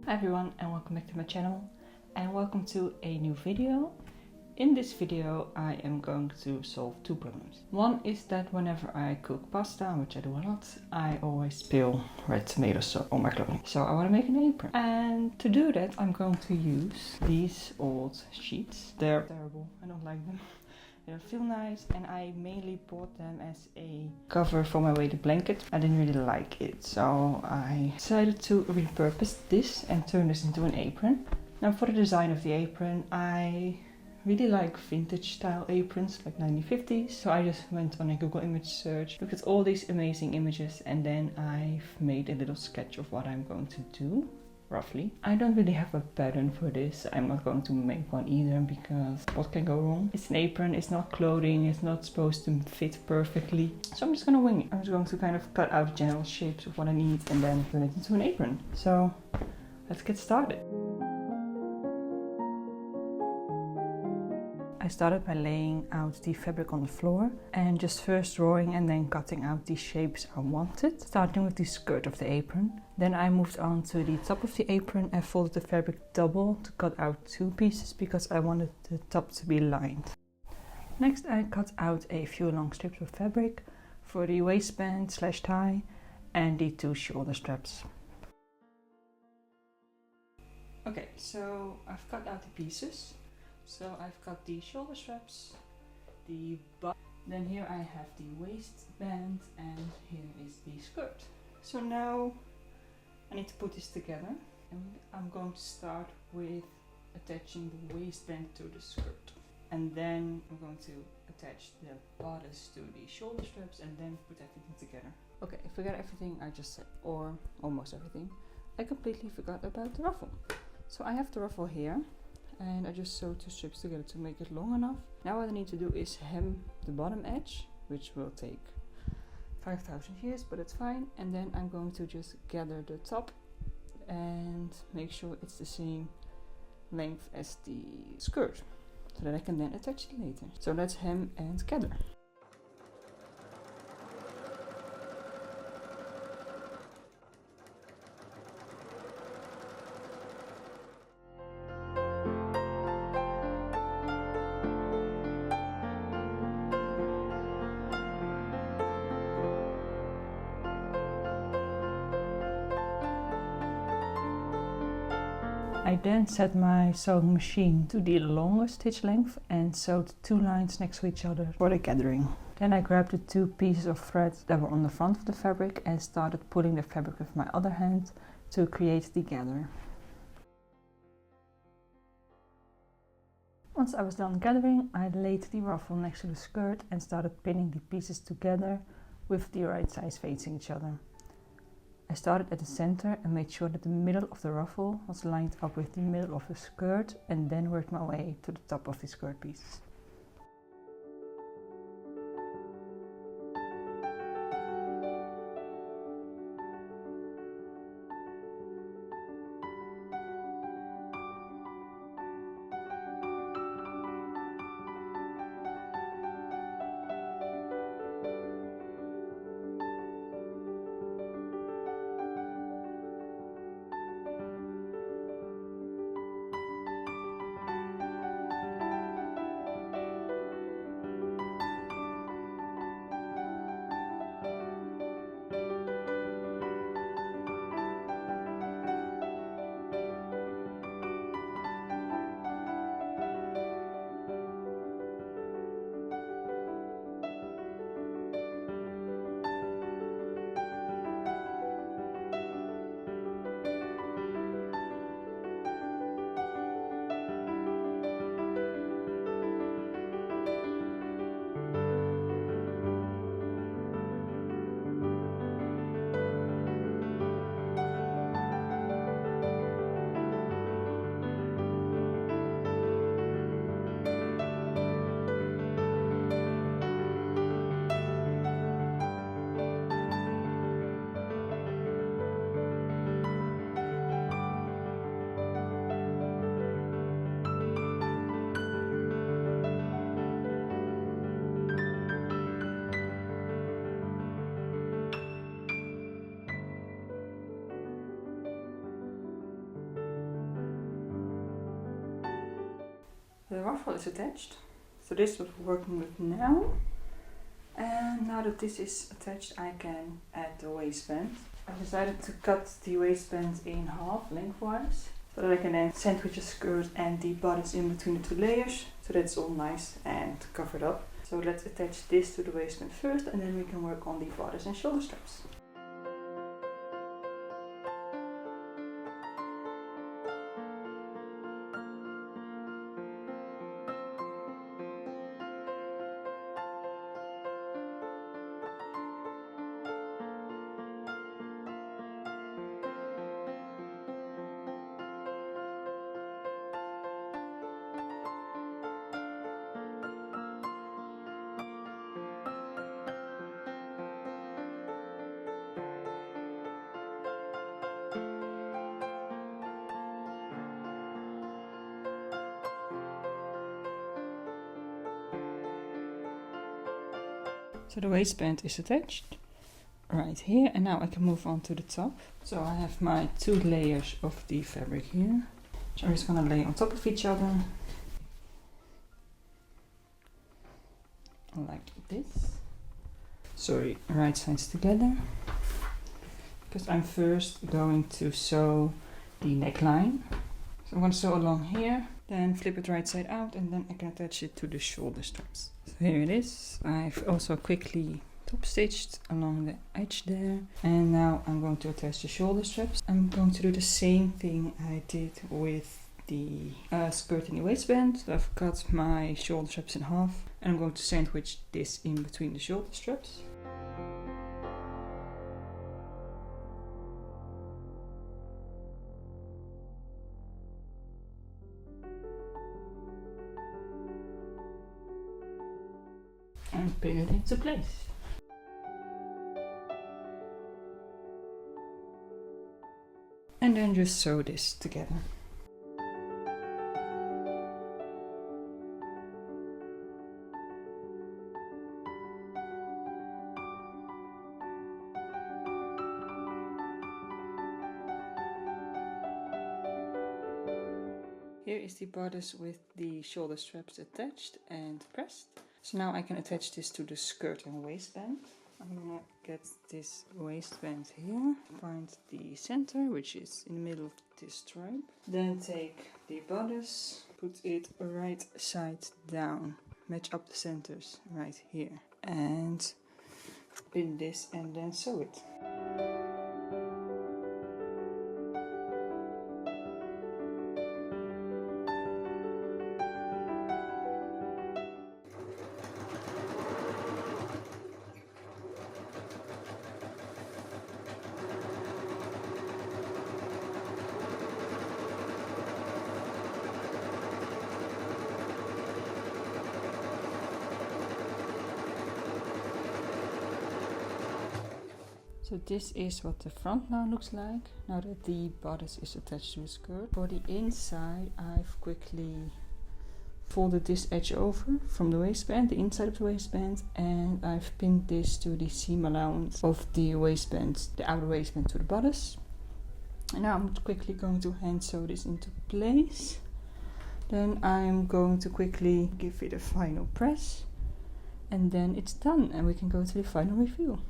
Hi everyone and welcome back to my channel and welcome to a new video. In this video I am going to solve two problems. One is that whenever I cook pasta, which I do a lot, I always spill red tomato sauce on my clothing. So I want to make an apron. And to do that I'm going to use these old sheets. They're terrible, I don't like them. They don't feel nice and I mainly bought them as a cover for my weighted blanket. I didn't really like it, so I decided to repurpose this and turn this into an apron. Now for the design of the apron, I really like vintage style aprons like 1950s. So I just went on a Google image search, looked at all these amazing images, and then I've made a little sketch of what I'm going to do. Roughly. I don't really have a pattern for this. I'm not going to make one either because what can go wrong? It's an apron, it's not clothing, it's not supposed to fit perfectly. So I'm just gonna wing it. I'm just going to kind of cut out the general shapes of what I need and then turn it into an apron. So let's get started. I started by laying out the fabric on the floor and just first drawing and then cutting out the shapes I wanted, starting with the skirt of the apron. Then I moved on to the top of the apron and folded the fabric double to cut out two pieces because I wanted the top to be lined. Next I cut out a few long strips of fabric for the waistband / tie and the two shoulder straps. Okay, so I've cut out the pieces. So I've got the shoulder straps, the butt, then here I have the waistband and here is the skirt. So now I need to put this together and I'm going to start with attaching the waistband to the skirt. And then I'm going to attach the bodice to the shoulder straps and then put everything together. Okay, I forgot everything I just said, or almost everything. I completely forgot about the ruffle. So I have the ruffle here. And I just sewed two strips together to make it long enough. Now what I need to do is hem the bottom edge, which will take 5,000 years, but it's fine. And then I'm going to just gather the top and make sure it's the same length as the skirt, so that I can then attach it later. So let's hem and gather. I then set my sewing machine to the longest stitch length and sewed two lines next to each other for the gathering. Then I grabbed the two pieces of thread that were on the front of the fabric and started pulling the fabric with my other hand to create the gather. Once I was done gathering, I laid the ruffle next to the skirt and started pinning the pieces together with the right sides facing each other. I started at the center and made sure that the middle of the ruffle was lined up with the middle of the skirt and then worked my way to the top of the skirt piece. the ruffle is attached. So this is what we're working with now. And now that this is attached, I can add the waistband. I decided to cut the waistband in half lengthwise, so that I can then sandwich the skirt and the bodice in between the two layers, so that it's all nice and covered up. So let's attach this to the waistband first, and then we can work on the bodice and shoulder straps. So the waistband is attached right here, and now I can move on to the top. So I have my 2 layers of the fabric here, which I'm just going to lay on top of each other like this. Sorry, right sides together, because I'm first going to sew the neckline. So I'm going to sew along here, then flip it right side out, and then I can attach it to the shoulder straps. So here it is. I've also quickly top stitched along the edge there, and now I'm going to attach the shoulder straps. I'm going to do the same thing I did with the skirt and the waistband. So I've cut my shoulder straps in half, and I'm going to sandwich this in between the shoulder straps. And pin it into place. And then just sew this together. Here is the bodice with the shoulder straps attached and pressed. So now I can attach this to the skirt and waistband. I'm gonna get this waistband here, find the center, which is in the middle of this stripe. Then take the bodice, put it right side down, match up the centers right here, and pin this and then sew it. So this is what the front now looks like, now that the bodice is attached to the skirt. For the inside, I've quickly folded this edge over from the waistband, the inside of the waistband, and I've pinned this to the seam allowance of the waistband, the outer waistband to the bodice. And now I'm quickly going to hand sew this into place. Then I'm going to quickly give it a final press, and then it's done and we can go to the final review.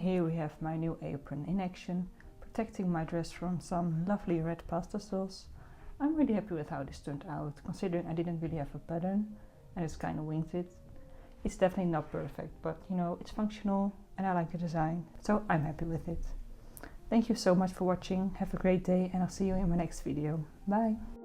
here we have my new apron in action, protecting my dress from some lovely red pasta sauce. I'm really happy with how this turned out, considering I didn't really have a pattern and it's kind of winged it. It's definitely not perfect, but you know, it's functional and I like the design, so I'm happy with it. Thank you so much for watching, have a great day and I'll see you in my next video. Bye!